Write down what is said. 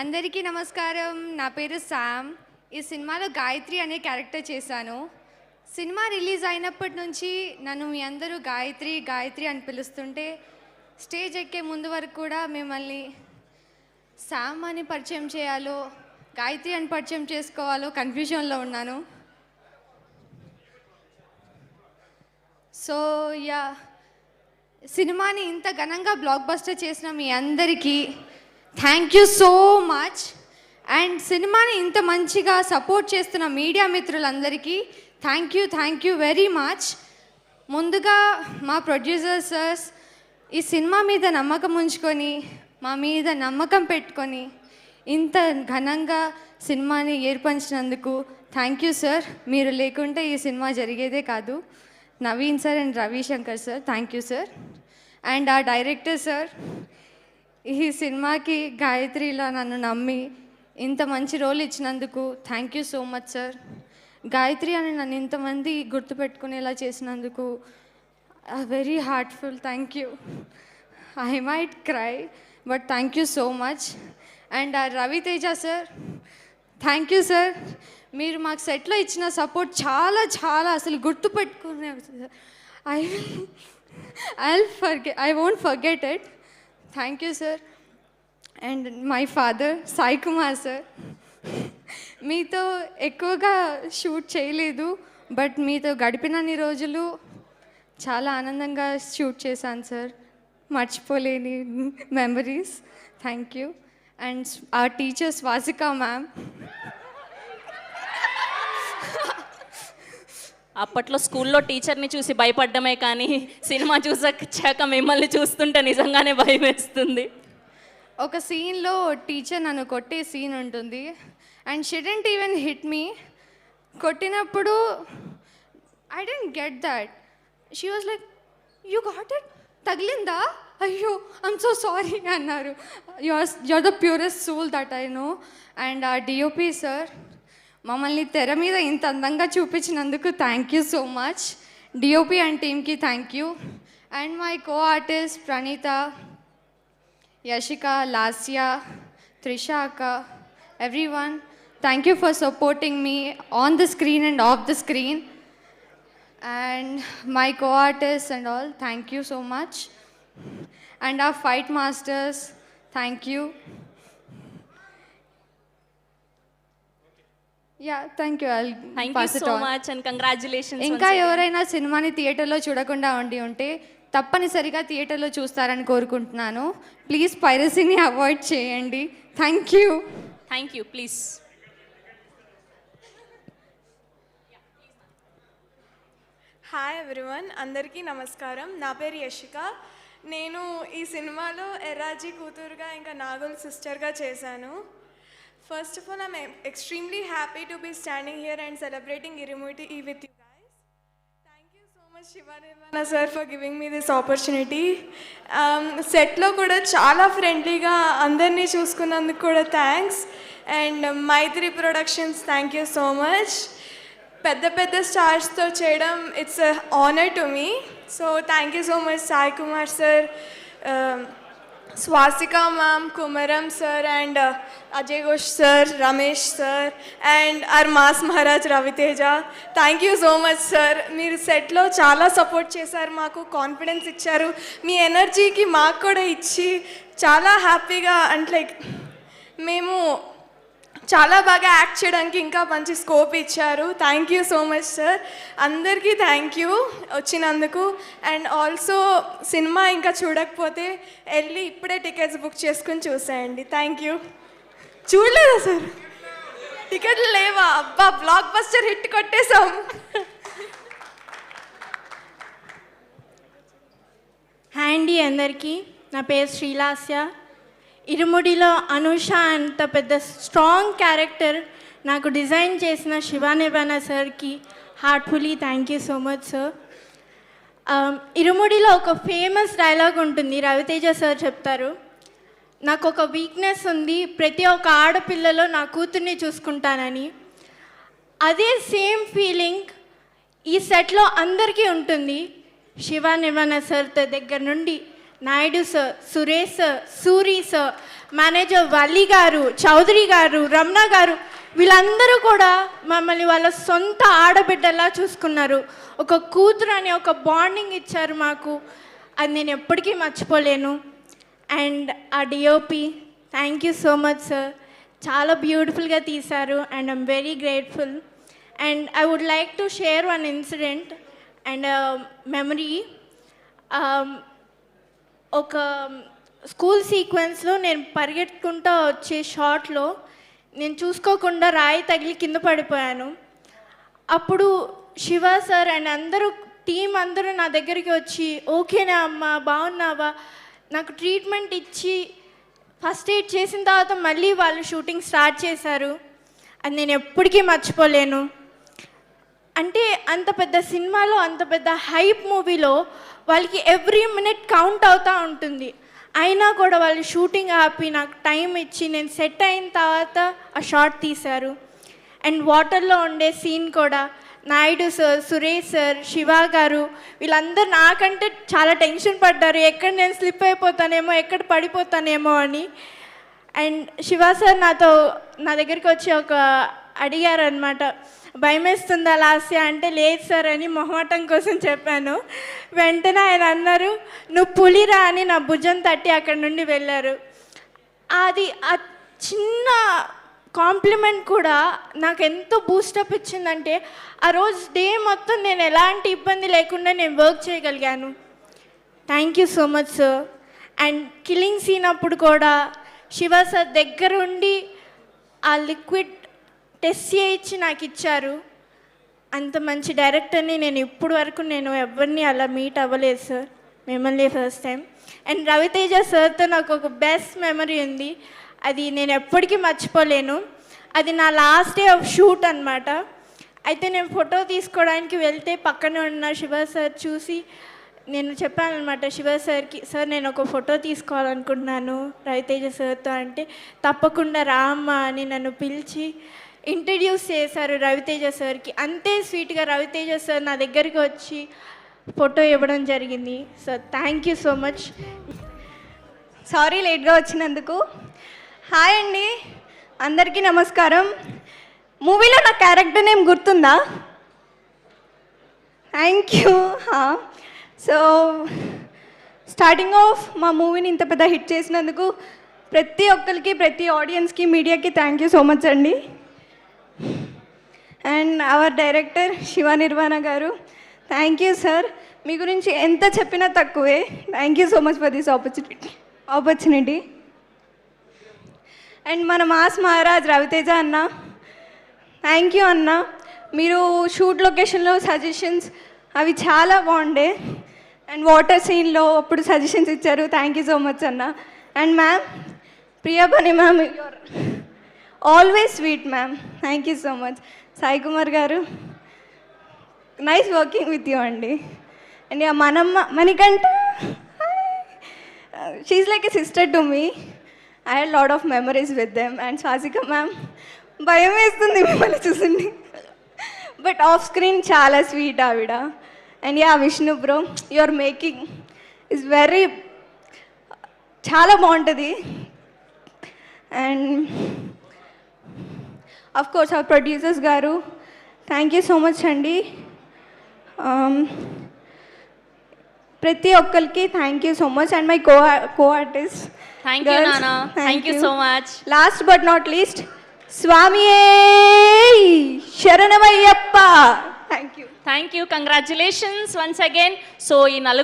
అందరికీ నమస్కారం. నా పేరు శామ్. ఈ సినిమాలో గాయత్రి అనే క్యారెక్టర్ చేశాను. సినిమా రిలీజ్ అయినప్పటి నుంచి నన్ను మీ అందరూ గాయత్రి గాయత్రి అని పిలుస్తుంటే స్టేజ్ ఎక్కే ముందు వరకు కూడా మిమ్మల్ని శామ్ అని పరిచయం చేయాలో గాయత్రి అని పరిచయం చేసుకోవాలో కన్ఫ్యూజన్లో ఉన్నాను. సో సినిమాని ఇంత ఘనంగా బ్లాక్ బస్టర్ చేసిన మీ అందరికీ thank you so much. And సినిమాని ఇంత మంచిగా సపోర్ట్ చేస్తున్న మీడియా మిత్రులందరికీ థ్యాంక్ యూ వెరీ మచ్. ముందుగా మా ప్రొడ్యూసర్ సర్స్ ఈ సినిమా మీద నమ్మకం ఉంచుకొని మా మీద నమ్మకం పెట్టుకొని ఇంత ఘనంగా సినిమాని ఏర్పరిచినందుకు థ్యాంక్ యూ సార్. మీరు లేకుంటే ఈ సినిమా జరిగేదే కాదు. Naveen sir and Ravishankar sir thank you sir. And ఆ డైరెక్టర్ సార్ ఈ సినిమాకి గాయత్రిలా నన్ను నమ్మి ఇంత మంచి రోల్ ఇచ్చినందుకు thank you so much sir. Gayatri అని నన్ను ఇంతమంది గుర్తుపెట్టుకునేలా చేసినందుకు very heartful thank you. I might cry but thank you so much. And Raviteja sir thank you sir. మీరు మాకు సెట్లో ఇచ్చిన సపోర్ట్ చాలా చాలా అసలు గుర్తుపెట్టుకునే I won't forget it. Thank you sir. And my father Sai Kumar sir, మీతో ఎక్కువగా షూట్ చేయలేదు బట్ మీతో గడిపినన్ని రోజులు చాలా ఆనందంగా షూట్ చేశాను సార్. మర్చిపోలేని మెమరీస్. Thank you. అండ్ ఆ టీచర్ స్వాసిక మ్యామ్, అప్పట్లో స్కూల్లో టీచర్ని చూసి భయపడ్డమే కానీ సినిమా చూసాక మిమ్మల్ని చూస్తుంటే నిజంగానే భయం వేస్తుంది. ఒక సీన్లో టీచర్ నన్ను కొట్టే సీన్ ఉంటుంది and she didn't even hit me. కొట్టినప్పుడు I don't get that. She was like you got it, తగిలిందా, అయ్యో ఐమ్ సో సారీ అన్నారు. You're the purest soul that I know. And ఆ డిఓపి సార్ మమ్మల్ని తెర మీద ఇంత అందంగా చూపించినందుకు thank you so much. DOP and టీమ్కి thank you. And my co artist Praneetha, Yashika, Lasya, Trisha అక్క, everyone, thank you for supporting me on the screen and off the screen. And my co-artists and all, thank you so much. And our fight masters, thank you. Yeah, thank you. I'll pass it on. Thank you so much and congratulations. ఇంకా ఎవరైనా సినిమాని థియేటర్లో చూడకుండా ఉంటే తప్పనిసరిగా థియేటర్లో చూస్తారని కోరుకుంటున్నాను. ప్లీజ్ పైరసీని అవాయిడ్ చేయండి. Thank you. Thank you. Please. Hi everyone, అందరికీ నమస్కారం. నా పేరు యశిక. నేను ఈ సినిమాలో ఎర్రాజీ కూతురుగా ఇంకా నాగుల్ సిస్టర్గా చేశాను. First of all I'm extremely happy to be standing here and celebrating Irumudi with you guys. Thank you so much Shiva Nirvana sir for giving me this opportunity. సెట్లో కూడా చాలా ఫ్రెండ్లీగా అందరినీ చూసుకున్నందుకు కూడా thanks. And Mythri productions thank you so much. పెద్ద పెద్ద స్టార్స్తో చేయడం it's honour to me. So thank you so much Sai Kumar sir, Swasika ma'am, Kumaram sir and Ajay Ghosh sir, Ramesh sir and our mass Maharaj Ravi Teja. Thank you so much sir. మీరు సెట్లో చాలా సపోర్ట్ చేశారు, మాకు confidence ఇచ్చారు, మీ ఎనర్జీకి మాకు కూడా ఇచ్చి చాలా హ్యాపీగా అంటే లైక్ మేము చాలా బాగా యాక్ట్ చేయడానికి ఇంకా మంచి స్కోప్ ఇచ్చారు. Thank you so much sir. అందరికీ థ్యాంక్ యూ వచ్చినందుకు. అండ్ ఆల్సో సినిమా ఇంకా చూడకపోతే వెళ్ళి ఇప్పుడే టికెట్స్ బుక్ చేసుకుని చూసేయండి. Thank you. చూడలేదా సార్? టికెట్లు లేవా? అబ్బా, బ్లాక్ బస్టర్ హిట్ కొట్టేశాం. హాయ్ అండి అందరికీ. నా పేరు శ్రీలాస్య. ఇరుముడిలో అనూష అంత పెద్ద స్ట్రాంగ్ క్యారెక్టర్ నాకు డిజైన్ చేసిన శివానిర్వాణ సార్కి heartfully thank you so much sir. ఇరుముడిలో ఒక ఫేమస్ డైలాగ్ ఉంటుంది, రవితేజ సార్ చెప్తారు, నాకు ఒక వీక్నెస్ ఉంది, ప్రతి ఒక్క ఆడపిల్లలో నా కూతుర్ని చూసుకుంటానని. అదే సేమ్ ఫీలింగ్ ఈ సెట్లో అందరికీ ఉంటుంది. శివానిర్వాణ సార్ దగ్గర నుండి Naidu sir, Suresh sir, Suri sir, manager Valli గారు, చౌదరి గారు, రమణ గారు, వీళ్ళందరూ కూడా మమ్మల్ని వాళ్ళ సొంత ఆడబిడ్డలా చూసుకున్నారు. ఒక కూతురు అనే ఒక బాండింగ్ ఇచ్చారు మాకు. అది నేను ఎప్పటికీ మర్చిపోలేను. అండ్ ఆ DOP, thank you so much sir. చాలా బ్యూటిఫుల్గా తీశారు and I'm very grateful. And I would like to share one incident and memory. ఒక స్కూల్ సీక్వెన్స్లో నేను పరిగెత్తుకుంటూ వచ్చే షాట్లో నేను చూసుకోకుండా రాయి తగిలి కింద పడిపోయాను. అప్పుడు శివ సార్ అండ్ అందరూ టీం అందరూ నా దగ్గరికి వచ్చి, ఓకేనా అమ్మా, బాగున్నావా, నాకు ట్రీట్మెంట్ ఇచ్చి ఫస్ట్ ఎయిడ్ చేసిన తర్వాత మళ్ళీ వాళ్ళు షూటింగ్ స్టార్ట్ చేశారు. అది నేను ఎప్పటికీ మర్చిపోలేను. అంటే అంత పెద్ద సినిమాలో, అంత పెద్ద హైప్ మూవీలో వాళ్ళకి ఎవ్రీ మినిట్ కౌంట్ అవుతూ ఉంటుంది. అయినా కూడా వాళ్ళు షూటింగ్ ఆపి నాకు టైం ఇచ్చి నేను సెట్ అయిన తర్వాత ఆ షాట్ తీశారు. అండ్ వాటర్లో ఉండే సీన్ కూడా నాయుడు సార్, సురేష్ సార్, శివ గారు, వీళ్ళందరూ నాకంటే చాలా టెన్షన్ పడ్డారు, ఎక్కడ నేను స్లిప్ అయిపోతానేమో, ఎక్కడ పడిపోతానేమో అని. అండ్ శివ సార్ నా దగ్గరికి వచ్చి అడిగారు అనమాట, భయమేస్తుందా లాస్య అంటే, లేదు సార్ అని మొహమాటం కోసం చెప్పాను. వెంటనే ఆయన అన్నారు, నువ్వు పులిరా అని నా భుజం తట్టి అక్కడి నుండి వెళ్ళారు. అది ఆ చిన్న కాంప్లిమెంట్ కూడా నాకు ఎంతో బూస్టప్ ఇచ్చిందంటే, ఆ రోజు డే మొత్తం నేను ఎలాంటి ఇబ్బంది లేకుండా నేను వర్క్ చేయగలిగాను. Thank you so much sir. And killing scene అప్పుడు కూడా శివ సార్ దగ్గరుండి ఆ లిక్విడ్ టెస్ట్ చేయించి నాకు ఇచ్చారు. అంత మంచి డైరెక్టర్ని నేను ఇప్పుడు వరకు నేను ఎవరిని అలా మీట్ అవ్వలేదు సార్, మిమ్మల్ని ఫస్ట్ టైం. అండ్ రవితేజ సార్తో నాకు ఒక బెస్ట్ మెమరీ ఉంది, అది నేను ఎప్పటికీ మర్చిపోలేను. అది నా లాస్ట్ డే ఆఫ్ షూట్ అనమాట. అయితే నేను ఫోటో తీసుకోవడానికి వెళ్తే పక్కనే ఉన్న శివ సార్ చూసి, నేను చెప్పాను అనమాట శివ సార్కి, సార్ నేను ఒక ఫోటో తీసుకోవాలనుకుంటున్నాను రవితేజ సార్తో అంటే, తప్పకుండా రామ్మా అని నన్ను పిలిచి ఇంట్రడ్యూస్ చేశారు రవితేజ సార్కి. అంతే స్వీట్గా రవితేజ సార్ నా దగ్గరికి వచ్చి ఫోటో ఇవ్వడం జరిగింది. Sir thank you so much. Sorry లేట్గా వచ్చినందుకు. హాయ్ అండి, అందరికీ నమస్కారం. మూవీలో నా క్యారెక్టర్ నేమ్ గుర్తుందా? Thank you. So starting of మా మూవీని ఇంత పెద్ద హిట్ చేసినందుకు ప్రతి ఒక్కరికి, ప్రతి ఆడియన్స్కి, మీడియాకి థ్యాంక్ యూ సో మచ్ అండి. And hour director Shiva Nirvana గారు, థ్యాంక్ యూ సార్. మీ గురించి ఎంత చెప్పినా తక్కువే. Thank you so much for this opportunity. And మన మాస్ మహారాజ్ రవితేజ అన్న, థ్యాంక్ యూ అన్న. మీరు షూట్ లొకేషన్లో సజెషన్స్ అవి చాలా బాగుండే. అండ్ వాటర్ సీన్లో అప్పుడు సజెషన్స్ ఇచ్చారు. థ్యాంక్ యూ సో మచ్ అన్న. And ma'am Priyabani ma'am, you're always sweet ma'am. Thank you so much. Sai Kumar గారు, నైస్ వర్కింగ్ విత్ యూ అండి. And Manikanta, she's like a sister to me. I had lot of memories with them. And Swasika ma'am, భయం వేస్తుంది మిమ్మల్ని చూసింది, but off screen చాలా sweet ఆవిడ. And Vishnu bro, your making is very, చాలా బాగుంటుంది. And of course hour producers గారు, thank you so much అండి. ప్రతి ఒక్కరికి thank you so much. And my co artist, thank you నానా, thank you so much. Last but not least, స్వామియే శరణమయ్యప్ప. Thank you. Thank you, congratulations once again. So ఈ